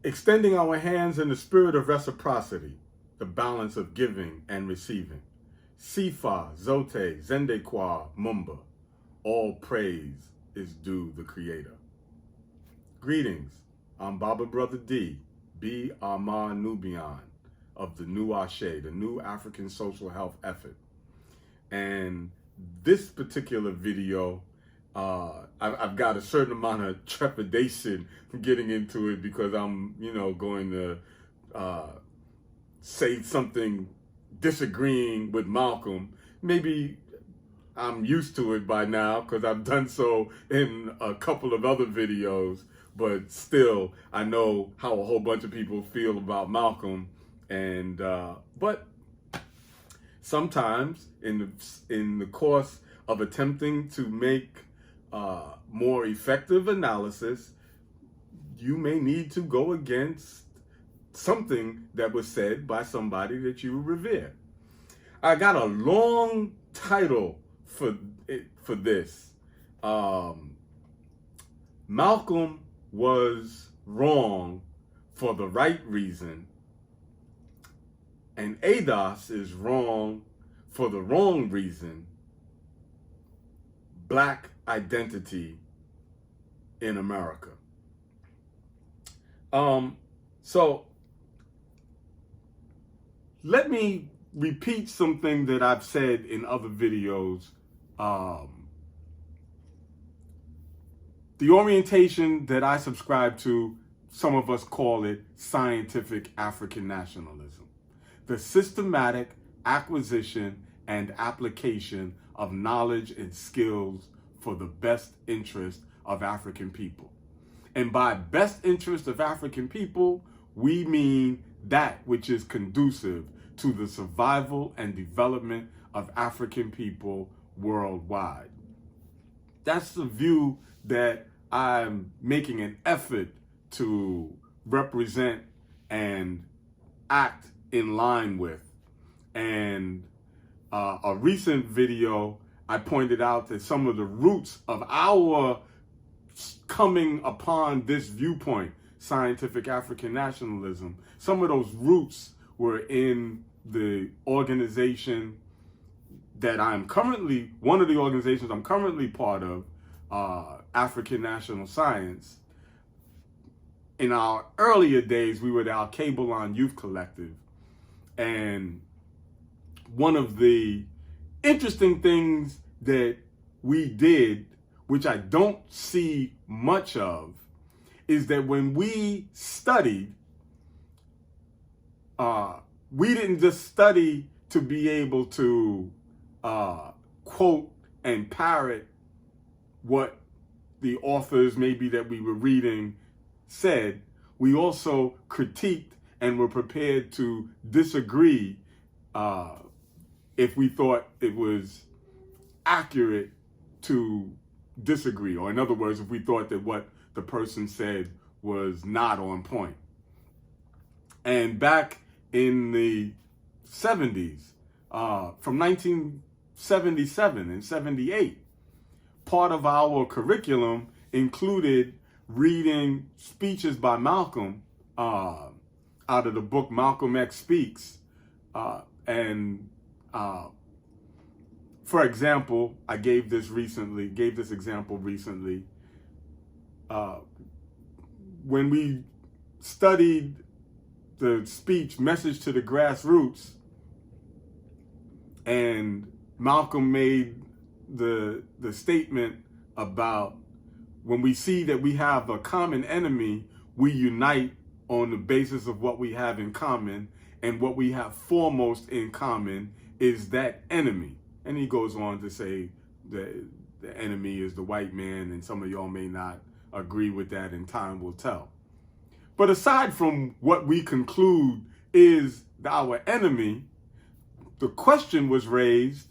Extending our hands in the spirit of reciprocity, the balance of giving and receiving. Sifa, Zote, Zendekwa, Mumba. All praise is due the Creator. Greetings. I'm Baba Brother D, B. Armand Nubian of the New Ashe, the New African Social Health Effort. And this particular video, I've got a certain amount of trepidation getting into it because I'm, going to say something disagreeing with Malcolm. Maybe I'm used to it by now because I've done so in a couple of other videos, but still, I know how a whole bunch of people feel about Malcolm. And but sometimes in the course of attempting to make more effective analysis, you may need to go against something that was said by somebody that you revere. I got a long title for this. Malcolm was wrong for the right reason, and ADOS is wrong for the wrong reason. Black identity in America. So let me repeat something that I've said in other videos. The orientation that I subscribe to, some of us call it scientific African nationalism. The systematic acquisition and application of knowledge and skills for the best interest of African people. And by best interest of African people, we mean that which is conducive to the survival and development of African people worldwide. That's the view that I'm making an effort to represent and act in line with. And a recent video, I pointed out that some of the roots of our coming upon this viewpoint, scientific African nationalism, some of those roots were in the organization that one of the organizations I'm currently part of, African National Science. In our earlier days, we were the Al-Kabalon Youth Collective. And one of the interesting things that we did, which I don't see much of, is that when we studied, we didn't just study to be able to quote and parrot what the authors maybe that we were reading said. We also critiqued and were prepared to disagree if we thought it was accurate to disagree, or in other words, if we thought that what the person said was not on point. And back in the 70s, from 1977 and 78, part of our curriculum included reading speeches by Malcolm out of the book Malcolm X Speaks. For example, I gave this example recently. When we studied the speech, Message to the Grassroots, and Malcolm made the statement about when we see that we have a common enemy, we unite on the basis of what we have in common, and what we have foremost in common is that enemy. And he goes on to say that the enemy is the white man, and some of y'all may not agree with that, and time will tell. But aside from what we conclude is our enemy, the question was raised,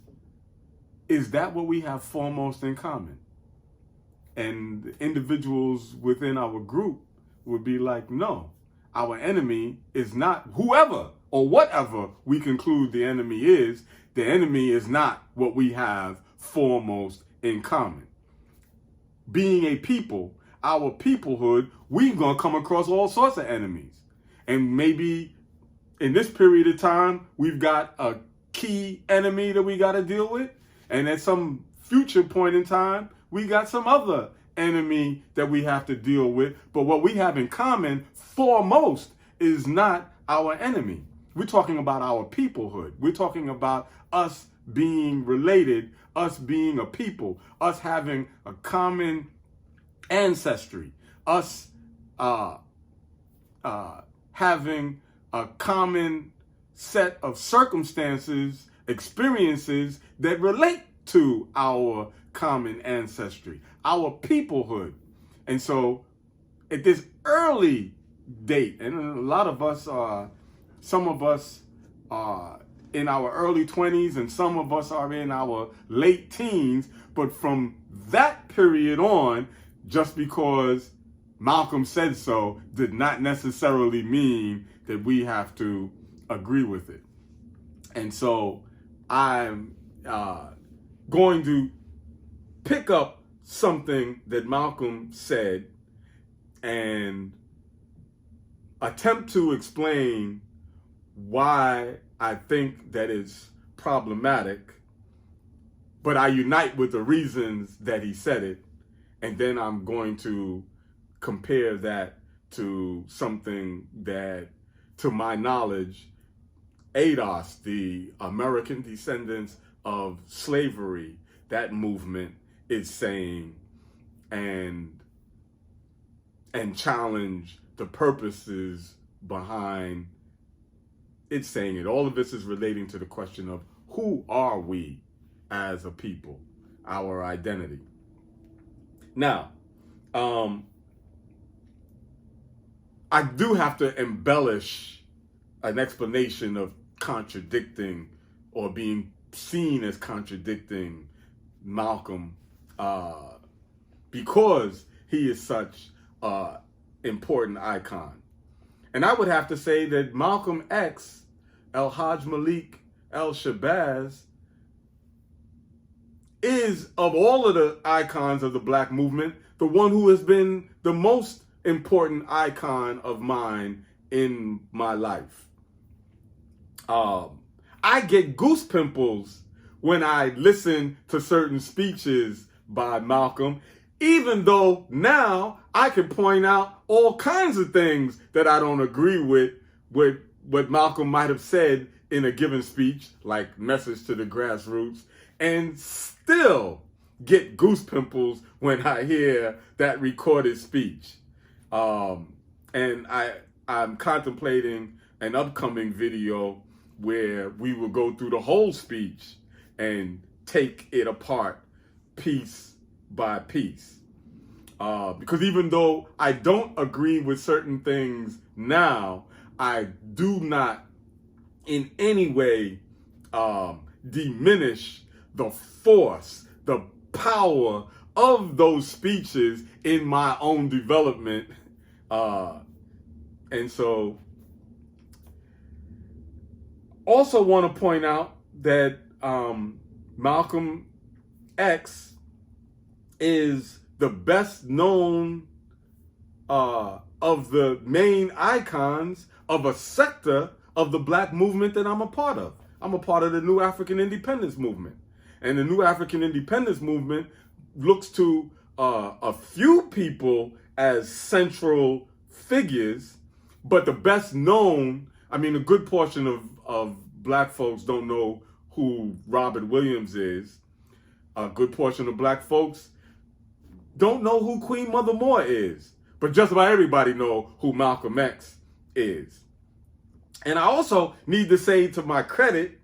is that what we have foremost in common? And the individuals within our group would be like, no, our enemy is not whoever or whatever we conclude the enemy is. The enemy is not what we have foremost in common. Being a people, our peoplehood, we're going to come across all sorts of enemies. And maybe in this period of time, we've got a key enemy that we got to deal with. And at some future point in time, we got some other enemy that we have to deal with. But what we have in common, foremost, is not our enemy. We're talking about our peoplehood. We're talking about us being related, us being a people, us having a common ancestry, us having a common set of circumstances, experiences that relate to our common ancestry, our peoplehood. And so at this early date, and a lot of us are, some of us are in our early 20s and some of us are in our late teens, but from that period on, just because Malcolm said so did not necessarily mean that we have to agree with it. And so I'm going to pick up something that Malcolm said and attempt to explain why I think that is problematic, but I unite with the reasons that he said it. And then I'm going to compare that to something that, to my knowledge, ADOS, the American Descendants of Slavery, that movement is saying, and challenge the purposes behind it saying it. All of this is relating to the question of who are we as a people, our identity. Now, I do have to embellish an explanation of contradicting or being seen as contradicting Malcolm because he is such an important icon. And I would have to say that Malcolm X, El-Hajj Malik El-Shabazz, is, of all of the icons of the Black movement, the one who has been the most important icon of mine in my life. I get goose pimples when I listen to certain speeches by Malcolm, even though now I can point out all kinds of things that I don't agree with what Malcolm might have said in a given speech, like Message to the Grassroots, and still get goose pimples when I hear that recorded speech. And I'm contemplating an upcoming video where we will go through the whole speech and take it apart piece by piece. Because even though I don't agree with certain things now, I do not in any way diminish the force, the power of those speeches in my own development. And so also want to point out that Malcolm X is the best known of the main icons of a sector of the Black movement that I'm a part of. I'm a part of the New African Independence Movement. And the New African Independence Movement looks to a few people as central figures, but the best known, I mean, a good portion of Black folks don't know who Robert Williams is. A good portion of Black folks don't know who Queen Mother Moore is. But just about everybody know who Malcolm X is. And I also need to say, to my credit,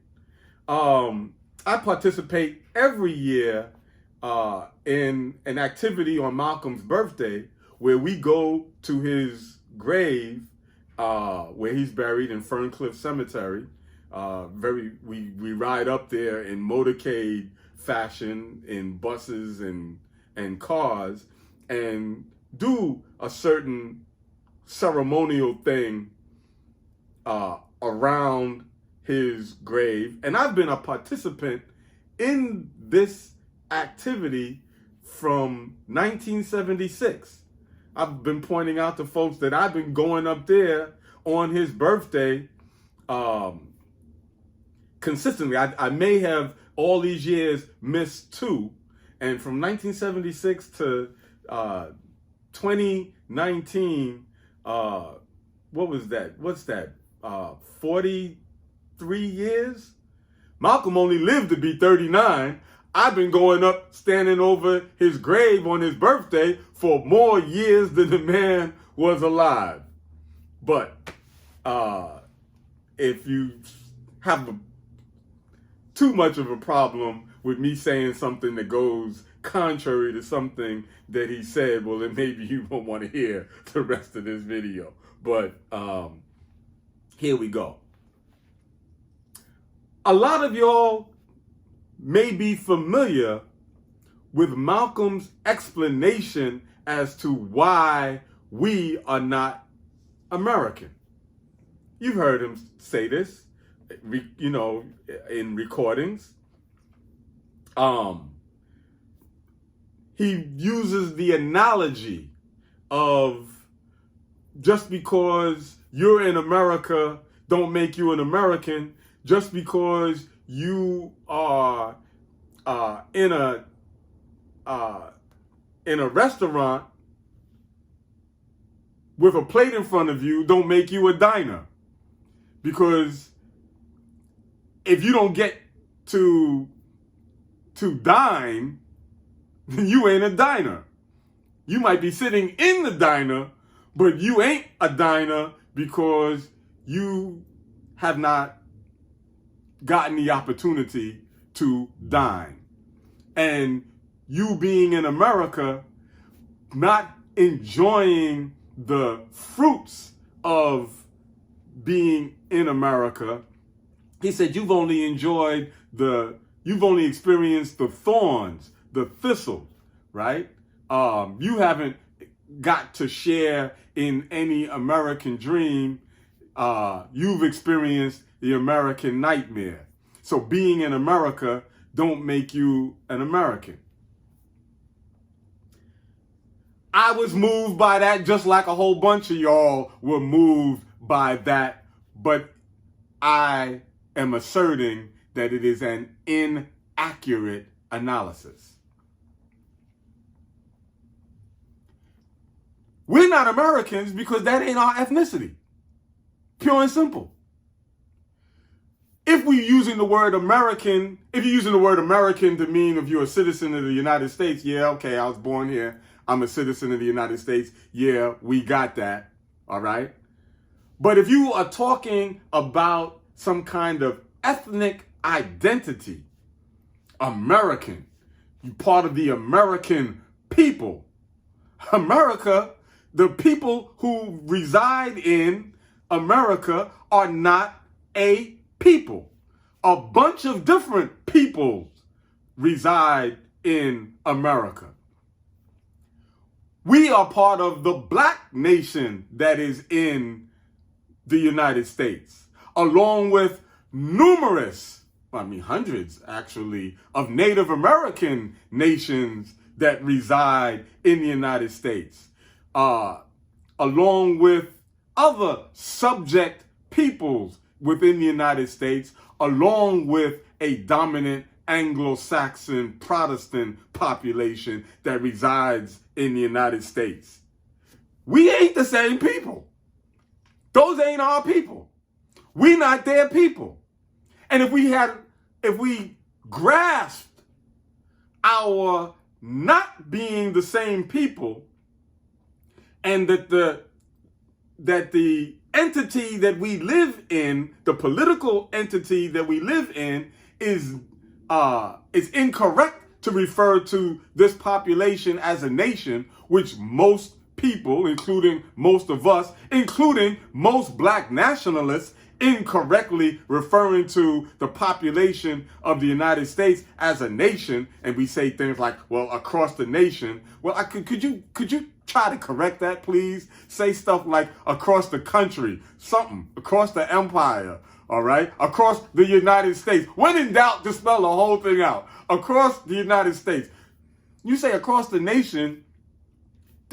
I participate every year in an activity on Malcolm's birthday where we go to his grave, where he's buried in Ferncliff Cemetery. We ride up there in motorcade fashion in buses and cars and do a certain ceremonial thing around his grave. And I've been a participant in this activity from 1976. I've been pointing out to folks that I've been going up there on his birthday consistently. I may have all these years missed two. And from 1976 to 2019, what was that? What's that? 43 years? Malcolm only lived to be 39. I've been going up, standing over his grave on his birthday for more years than the man was alive. But if you have too much of a problem with me saying something that goes contrary to something that he said, well, then maybe you won't want to hear the rest of this video. But here we go. A lot of y'all may be familiar with Malcolm's explanation as to why we are not American. You've heard him say this, you know, in recordings. He uses the analogy of just because you're in America don't make you an American. Just because you are in a restaurant with a plate in front of you don't make you a diner. Because if you don't get to dine, then you ain't a diner. You might be sitting in the diner, but you ain't a diner because you have not gotten the opportunity to dine. And you being in America, not enjoying the fruits of being in America, he said you've only experienced the thorns, the thistles, right? You haven't got to share in any American dream. You've experienced the American nightmare. So being in America don't make you an American. I was moved by that just like a whole bunch of y'all were moved by that, but I am asserting that it is an inaccurate analysis. We're not Americans because that ain't our ethnicity. Pure and simple. If we're using the word American, if you're using the word American to mean if you're a citizen of the United States, yeah, okay, I was born here, I'm a citizen of the United States, yeah, we got that, all right? But if you are talking about some kind of ethnic identity, American, you're part of the American people. America, the people who reside in America are not a people. A bunch of different peoples reside in America. We are part of the black nation that is in the United States, along with numerous, hundreds actually, of Native American nations that reside in the United States, along with other subject peoples within the United States, along with a dominant Anglo-Saxon Protestant population that resides in the United States. We ain't the same people. Those ain't our people. We not their people. And if we grasped our not being the same people, and that the entity that we live in, the political entity that we live in, is incorrect to refer to this population as a nation, which most people, including most of us, including most black nationalists, incorrectly referring to the population of the United States as a nation. And we say things like, well, across the nation. Well, could you try to correct that, please? Say stuff like across the country, something, across the empire, all right? Across the United States. When in doubt, just spell the whole thing out. Across the United States. You say across the nation,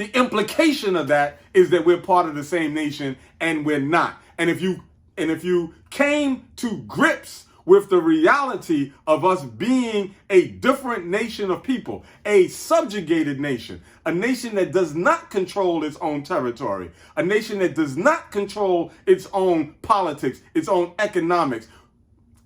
the implication of that is that we're part of the same nation, and we're not. And if you came to grips with the reality of us being a different nation of people, a subjugated nation, a nation that does not control its own territory, a nation that does not control its own politics, its own economics.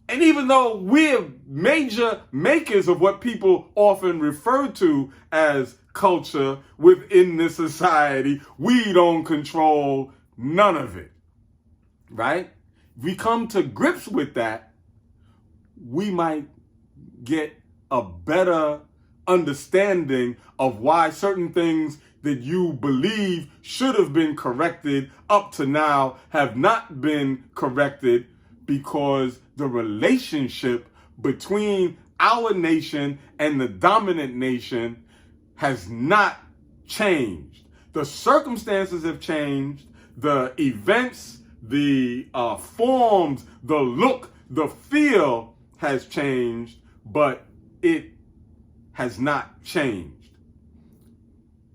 And even though we're major makers of what people often refer to as culture within this society, we don't control none of it, right? If we come to grips with that, we might get a better understanding of why certain things that you believe should have been corrected up to now have not been corrected, because the relationship between our nation and the dominant nation has not changed. The circumstances have changed, the events, the forms, the look, the feel has changed, but it has not changed.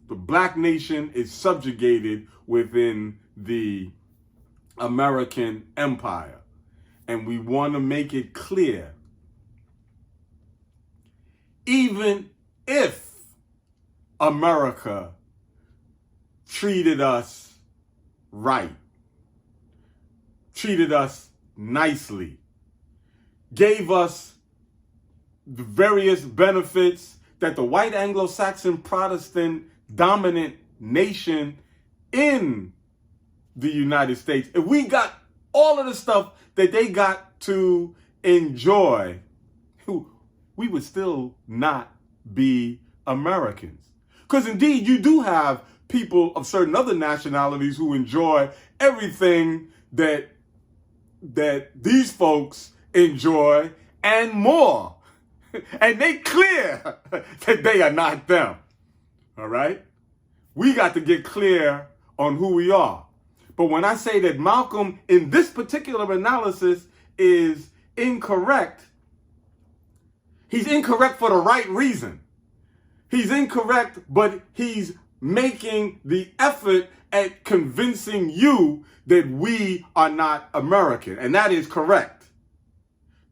The black nation is subjugated within the American empire. And we want to make it clear, even if America treated us right, treated us nicely, gave us the various benefits that the white Anglo-Saxon Protestant dominant nation in the United States, if we got all of the stuff that they got to enjoy, we would still not be Americans. Because indeed, you do have people of certain other nationalities who enjoy everything that these folks enjoy and more. And they clear that they are not them. All right? We got to get clear on who we are. But when I say that Malcolm in this particular analysis is incorrect, he's incorrect for the right reason. He's incorrect, but he's making the effort at convincing you that we are not American. And that is correct.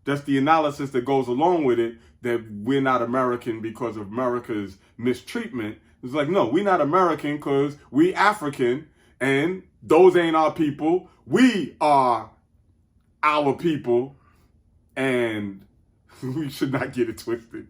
That's the analysis that goes along with it, that we're not American because of America's mistreatment. It's like, no, we're not American because we African, and those ain't our people. We are our people, and we should not get it twisted.